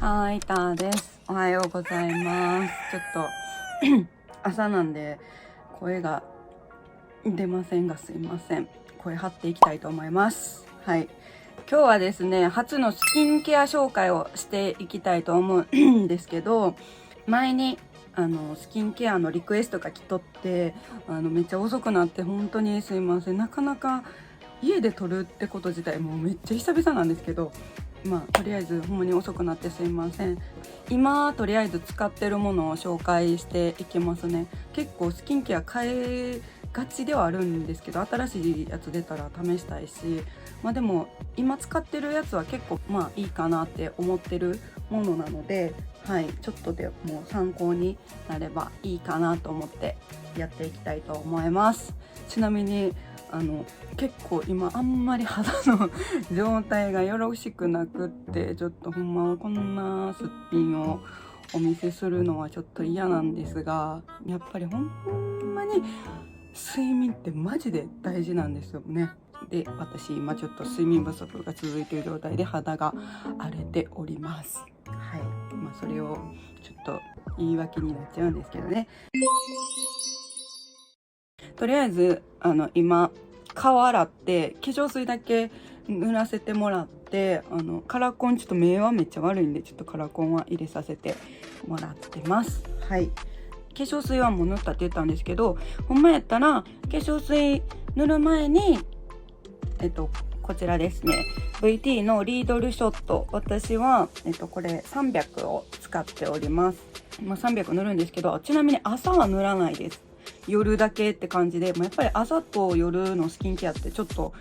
はい、ターです。おはようございます。ちょっと朝なんで声が出ませんがすいません。声張っていきたいと思います。はい。今日はですね、初のスキンケア紹介をしていきたいと思うんですけど、前にスキンケアのリクエストが来とってめっちゃ遅くなって本当にすいません。なかなか家で撮るってこと自体もうめっちゃ久々なんですけど、とりあえずほんまに遅くなってすいません。今とりあえず使ってるものを紹介していきますね。結構スキンケア変えがちではあるんですけど、新しいやつ出たら試したいし、でも今使ってるやつは結構いいかなって思ってるものなので、はい、ちょっとでも参考になればいいかなと思ってやっていきたいと思います。ちなみに結構今あんまり肌の状態がよろしくなくって、ちょっとほんまこんなすっぴんをお見せするのはちょっと嫌なんですが、やっぱりほんまに睡眠ってマジで大事なんですよね。で、私今ちょっと睡眠不足が続いている状態で肌が荒れております。はい、それをちょっと言い訳になっちゃうんですけどね。とりあえず今顔洗って化粧水だけ塗らせてもらって、カラコンちょっと目はめっちゃ悪いんで、ちょっとカラコンは入れさせてもらってます。はい。化粧水はもう塗ったって言ったんですけど、ほんまやったら化粧水塗る前にこちらですね、 VT のリードルショット。私はこれ300を使っております。300塗るんですけど、ちなみに朝は塗らないです。夜だけって感じで、やっぱり朝と夜のスキンケアってちょっと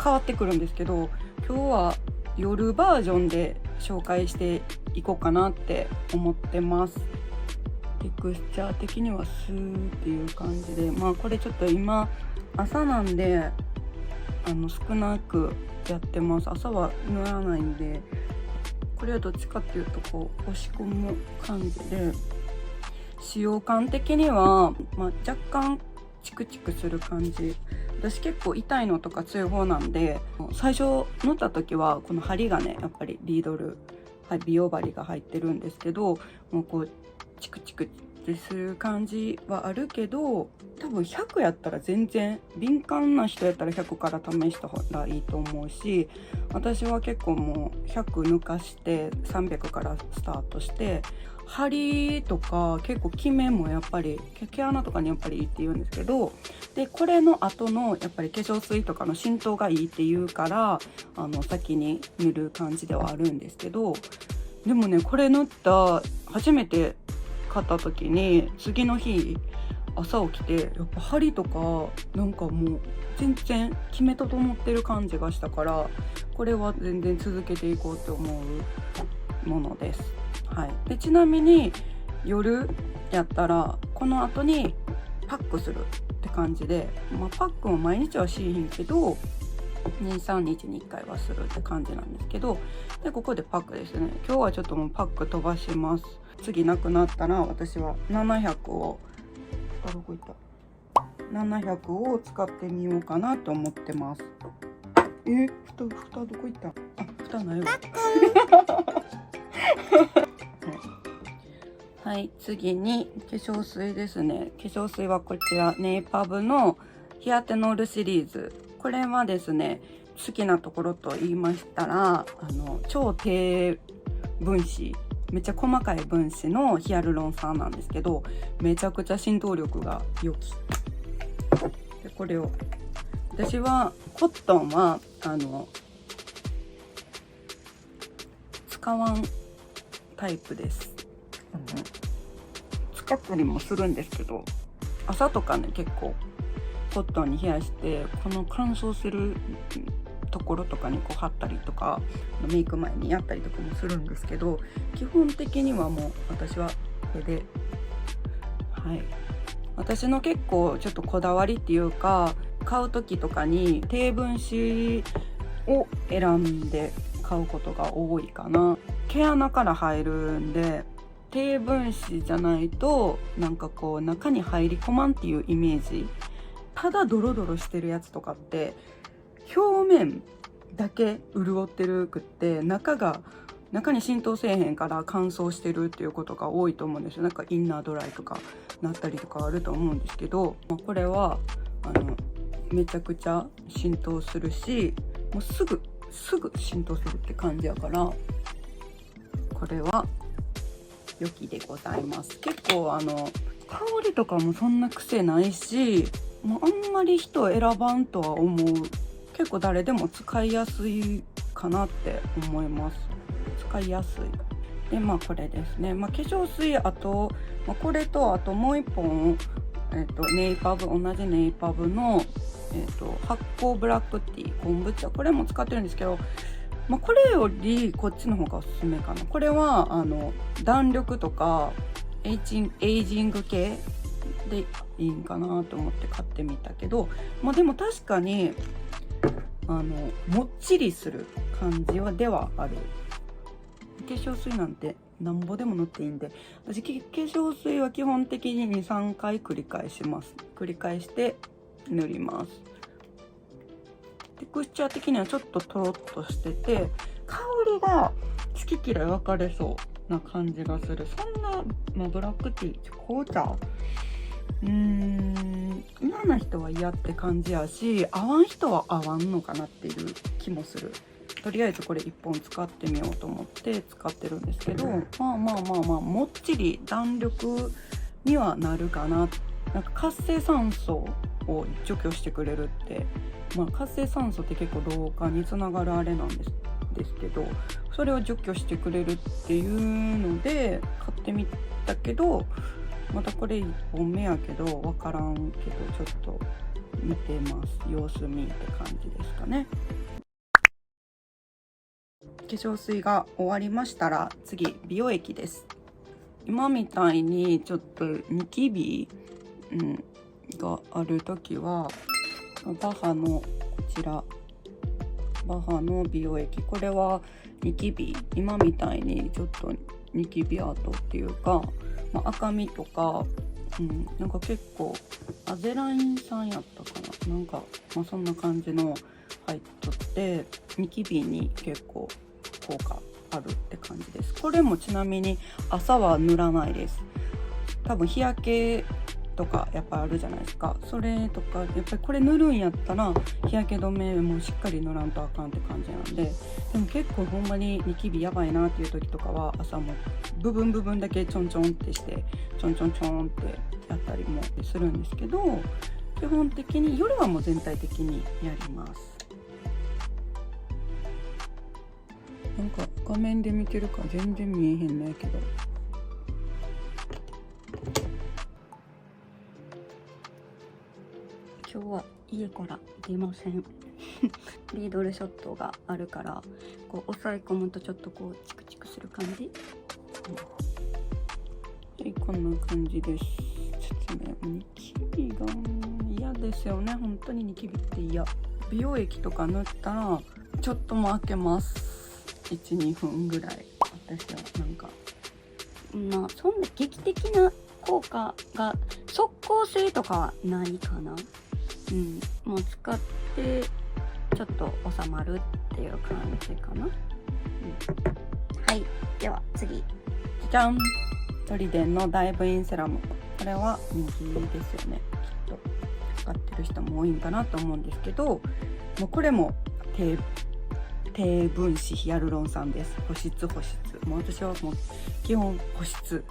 変わってくるんですけど、今日は夜バージョンで紹介していこうかなって思ってます。テクスチャー的にはスーっていう感じで、これちょっと今朝なんで少なくやってます。朝は塗らないんで、これはどっちかっていうとこう押し込む感じで、使用感的には、若干チクチクする感じ。私結構痛いのとか強い方なんで、最初塗った時はこの針がね、やっぱりリードル、はい、美容針が入ってるんですけど、もうこうチクチクってする感じはあるけど、多分100やったら全然敏感な人やったら100から試した方がいいと思うし、私は結構もう100抜かして300からスタートして、針とか結構キメもやっぱり毛穴とかにやっぱりいいって言うんですけど、でこれの後のやっぱり化粧水とかの浸透がいいって言うから、先に塗る感じではあるんですけど、でもね、これ塗った初めて買った時に次の日朝起きて、やっぱ針とかなんかもう全然決め整ってる感じがしたから、これは全然続けていこうと思うものです。はい。でちなみに夜やったらこの後にパックするって感じで、パックも毎日はしいひんけど23日に1回はするって感じなんですけど、でここでパックですね。今日はちょっともうパック飛ばします。次なくなったら私は700をどこ行った700を使ってみようかなと思ってます。蓋どこ行った？蓋ないわ。はい、次に化粧水ですね。化粧水はこちらネイパブのヒアテノールシリーズ。これはですね、好きなところと言いましたら、超低分子、めっちゃ細かい分子のヒアルロン酸なんですけど、めちゃくちゃ浸透力が良きで、これを私はコットンは使わんタイプです。使ったりもするんですけど、朝とかね結構コットンに冷やしてこの乾燥するところとかにこう貼ったりとか、メイク前にやったりとかもするんですけど、基本的にはもう私はこれで、はい、私の結構ちょっとこだわりっていうか、買う時とかに低分子を選んで買うことが多いかな。毛穴から入るんで低分子じゃないとなんかこう中に入り込まんっていうイメージ。ただドロドロしてるやつとかって表面だけ潤ってるくって中が中に浸透せえへんから乾燥してるっていうことが多いと思うんですよ。なんかインナードライとかなったりとかあると思うんですけど、これはめちゃくちゃ浸透するし、もうすぐ浸透するって感じやから、これは良きでございます。結構香りとかもそんな癖ないし、もうあんまり人選ばんとは思う。結構誰でも使いやすいかなって思います。使いやすい。でこれですね。化粧水、あと、これとあともう一本、ネイパブ、同じネイパブの、発酵ブラックティー昆布茶、これも使ってるんですけど、これよりこっちの方がおすすめかな。これは弾力とかエイジング系でいいんかなと思って買ってみたけど、でも確かにもっちりする感じではある。化粧水なんてなんぼでも塗っていいんで、私化粧水は基本的に 2,3 回繰り返して塗ります。テクスチャー的にはちょっととろっとしてて、香りが好き嫌い分かれそうな感じがする。そんな、ブラックティー紅茶嫌な人は嫌って感じやし、合わん人は合わんのかなっていう気もする。とりあえずこれ1本使ってみようと思って使ってるんですけど、もっちり弾力にはなるかな。なんか活性酸素を除去してくれるって、活性酸素って結構老化につながるあれなんですけど、それを除去してくれるっていうので買ってみたけど、またこれ1本目やけど分からんけど、ちょっと見てます。様子見って感じですかね。化粧水が終わりましたら次美容液です。今みたいにちょっとニキビ、がある時はバハのこちら、バハの美容液、これはニキビ、今みたいにちょっとニキビ跡っていうか、赤みとか、なんか結構アゼラインさんやったかな、なんか、そんな感じの入っとって、ニキビに結構効果あるって感じです。これもちなみに朝は塗らないです。多分日焼けとかやっぱあるじゃないですか。それとかやっぱりこれ塗るんやったら日焼け止めもしっかり塗らんとあかんって感じなんで、でも結構ほんまにニキビやばいなっていう時とかは朝も部分だけちょんちょんってしてちょんってやったりもするんですけど、基本的に夜はもう全体的にやります。なんか画面で見てるか全然見えへんのやけど、今日は家から出ませんリードルショットがあるからこう押さえ込むとちょっとこうチクチクする感じ、こんな感じです。説明、ニキビが嫌ですよね。本当にニキビって嫌。美容液とか塗ったらちょっとも開けます。 1,2 分ぐらい。私はなんかそんな劇的な効果が即効性とかはないかな。もう使ってちょっと収まるっていう感じかな。はい、では次、じゃん、トリデンのダイブインセラム。これは人気ですよね。きっと使ってる人も多いんかなと思うんですけど、もうこれも低分子ヒアルロン酸です。保湿。もう私はもう基本保湿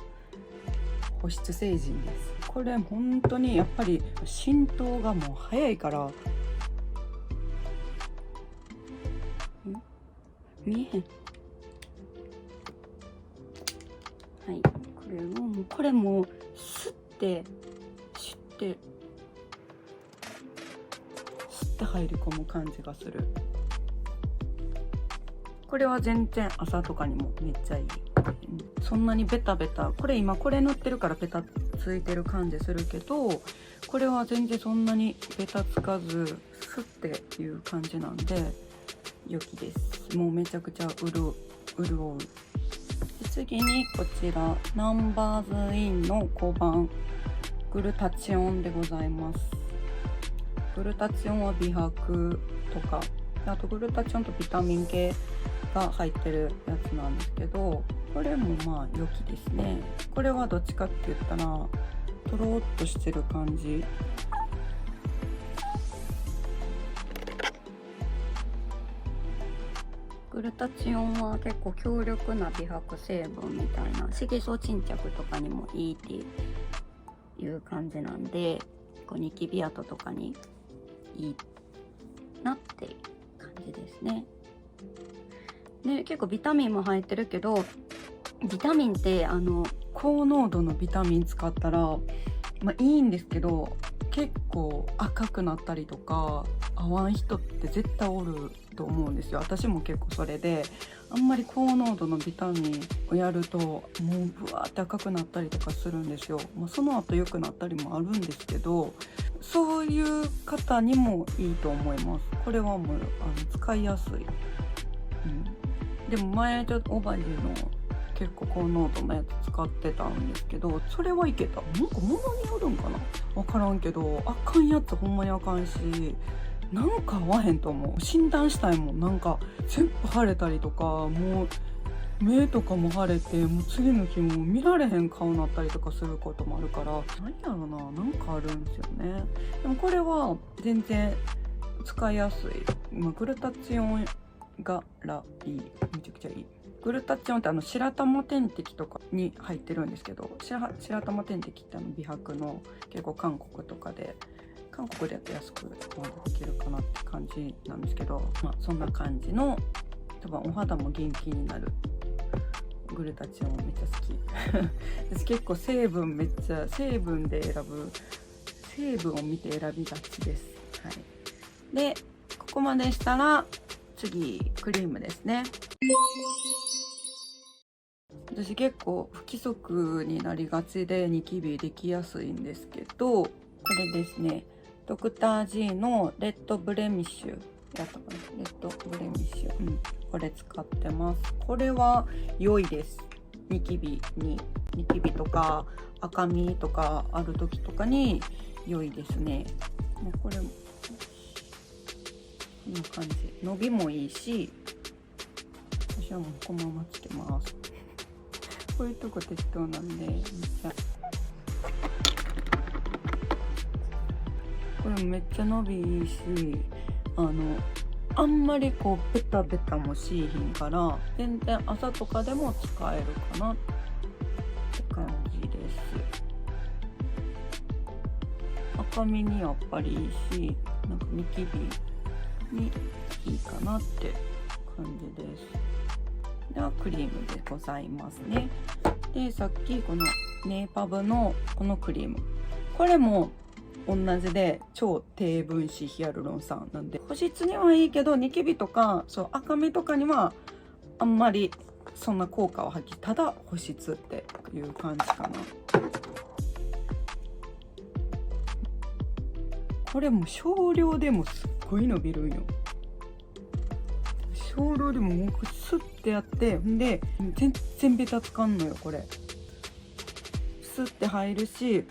成人です。これ本当にやっぱり浸透がもう早いから、見えへん。はい、これもスッて入り込む感じがする。これは全然朝とかにもめっちゃいい。そんなにベタベタ、これ今これ塗ってるからベタついてる感じするけど、これは全然そんなにベタつかずスッていう感じなんで良きです。もうめちゃくちゃ潤う。次にこちらナンバーズインの5番グルタチオンでございます。グルタチオンは美白とか、あとグルタチオンとビタミン系が入ってるやつなんですけど、これもまあ良きですね。これはどっちかって言ったらとろーっとしてる感じ。グルタチオンは結構強力な美白成分みたいな、色素沈着とかにもいいっていう感じなんで、ニキビ跡とかにいいなって感じですね。で結構ビタミンも入ってるけど、ビタミンって高濃度のビタミン使ったらまあいいんですけど、結構赤くなったりとか合わん人って絶対おると思うんですよ。私も結構それで、あんまり高濃度のビタミンをやるともうブワーって赤くなったりとかするんですよ。まあ、その後良くなったりもあるんですけど、そういう方にもいいと思います。これはもう使いやすい、でも前ちょっとオバジの結構高濃度のやつ使ってたんですけど、それはいけた。なんか物によるんかな、分からんけど、あかんやつほんまにあかんし、なんか合わへんと思う。診断したいもん。なんか全部腫れたりとか、もう目とかも腫れて、もう次の日も見られへん顔になったりとかすることもあるから、何やろな、なんかあるんですよね。でもこれは全然使いやすい。グルタチオンがいい、めちゃくちゃいい。グルタチオンって白玉点滴とかに入ってるんですけど、白玉点滴って美白の結構韓国とかで、韓国でやって安くできるかなって感じなんですけど、まあそんな感じの、多分お肌も元気になるグルタチオンめっちゃ好き私結構成分で選ぶ、成分を見て選びがちです。はい、でここまでしたら次クリームですね。私結構不規則になりがちでニキビできやすいんですけど、これですね、ドクター G のレッドブレミッシュやったかな、レッドブレミッシュ、これ使ってます。これは良いです。ニキビとか赤みとかある時とかに良いですね。もうこれもこんな感じ、伸びもいいし、私はもうこのままつけます。こういうとこ適当なんで、めっちゃこれめっちゃ伸びいいし、あんまりこうベタベタもしいひんから、全然朝とかでも使えるかなって感じです。赤みにやっぱりいいし、なんかニキビにいいかなって感じです。ではクリームでございますね。でさっきこのネイパブのこのクリーム、これも同じで超低分子ヒアルロン酸なんで、保湿にはいいけどニキビとかそう赤みとかにはあんまりそんな効果を発揮、ただ保湿っていう感じかな。これも少量でもすっごい伸びるんよ。少量でももうスッてやって、んで全然ベタつかんのよ。これスッて入るし、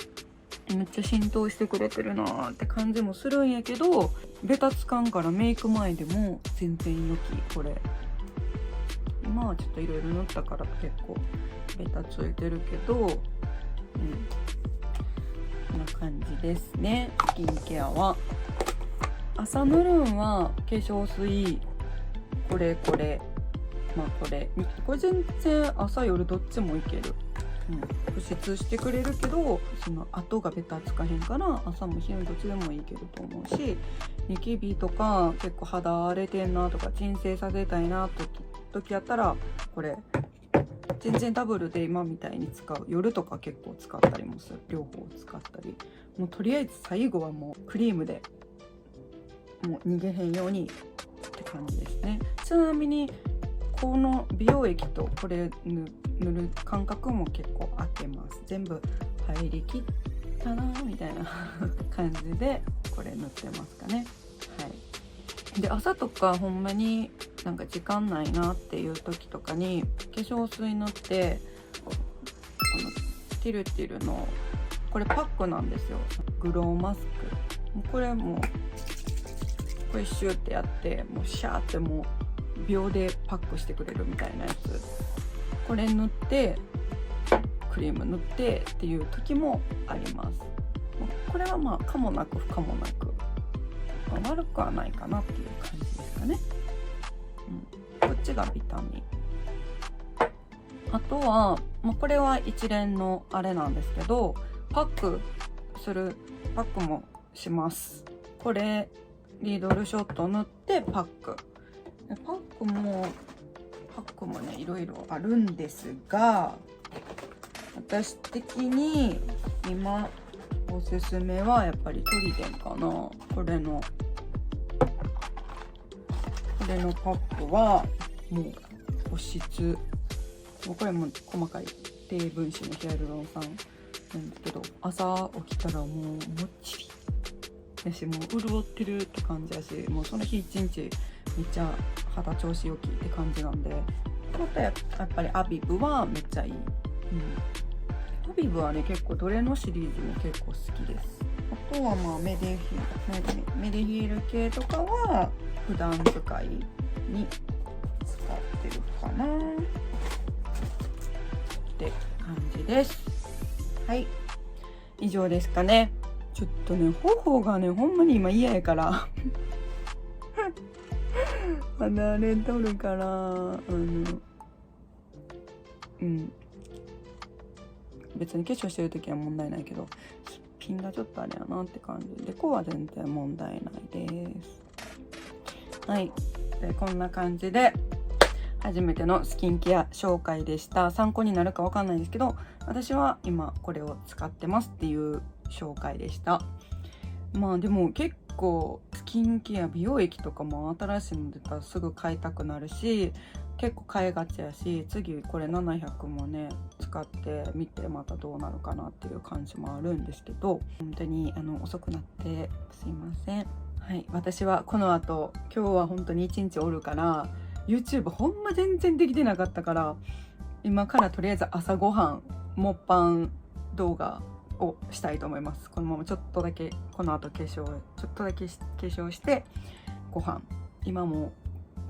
めっちゃ浸透してくれてるなーって感じもするんやけど、ベタつかんからメイク前でも全然良き。これ今はちょっといろいろ塗ったから結構ベタついてるけど、こんな感じですね。スキンケアは朝塗るんは化粧水これまあこれ全然朝夜どっちもいける。保湿してくれるけど、その後がベタつかへんから朝も昼もどっちでもいけると思うし、ニキビとか結構肌荒れてんなとか鎮静させたいな時やったらこれ全然ダブルで今みたいに使う。夜とか結構使ったりもする。両方使ったり、もうとりあえず最後はもうクリームでもう逃げへんようにって感じですね。ちなみにこの美容液とこれ塗る間隔も結構空けます。全部入りきったなみたいな感じでこれ塗ってますかね。はい。で朝とかほんまになんか時間ないなっていう時とかに化粧水塗って、ティルティルのこれパックなんですよ。グローマスク。これもこれシューってやって、もうシャーってもう秒でパックしてくれるみたいなやつ、これ塗ってクリーム塗ってっていう時もあります。これはまあ可もなく不可もなく、悪くはないかなっていう感じですかね。こっちがビタミン。あとは、これは一連のあれなんですけど、パックもします。これリードルショット塗ってパックもねいろいろあるんですが、私的に今おすすめはやっぱりトリデンかな。これのパックはもう保湿、これも細かい低分子のヒアルロン酸なんですけど、朝起きたらもうもっちりだし、もう潤ってるって感じだし、もうその日一日めっちゃ肌調子良きって感じなんで、またやっぱりアビブはめっちゃいい。アビブはね結構どれのシリーズも結構好きです。あとはまあメデヒール系とかは普段使いに使ってるかなって感じです。はい、以上ですかね。ちょっとね頬がねほんまに今嫌やから離れとるから別に化粧してる時は問題ないけど、すっぴんがちょっとあれやなって感じで、ここは全然問題ないです。はい、でこんな感じで初めてのスキンケア紹介でした。参考になるかわかんないんですけど、私は今これを使ってますっていう紹介でした。まあでも結構スキンケア美容液とかも新しいの出たらすぐ買いたくなるし、結構買いがちやし、次これ700もね使ってみてまたどうなるかなっていう感じもあるんですけど、本当に遅くなってすいません。はい、私はこの後今日は本当に一日おるから YouTube ほんま全然できてなかったから、今からとりあえず朝ごはんもっぱん動画をしたいと思います。このままちょっとだけこの後化粧してご飯、今も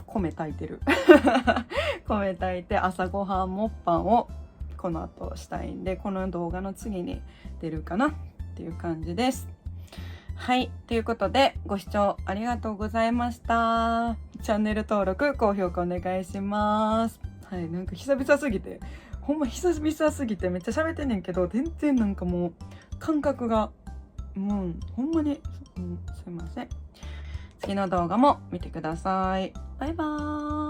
米炊いてる米炊いて朝ごはんもっぱんをこの後したいんで、この動画の次に出るかなっていう感じです。はい、ということでご視聴ありがとうございました。チャンネル登録高評価お願いします。はい、なんか久々すぎてめっちゃ喋ってんねんけど、全然なんかもう感覚がもうほんまに、すいません。次の動画も見てください。バイバーイ。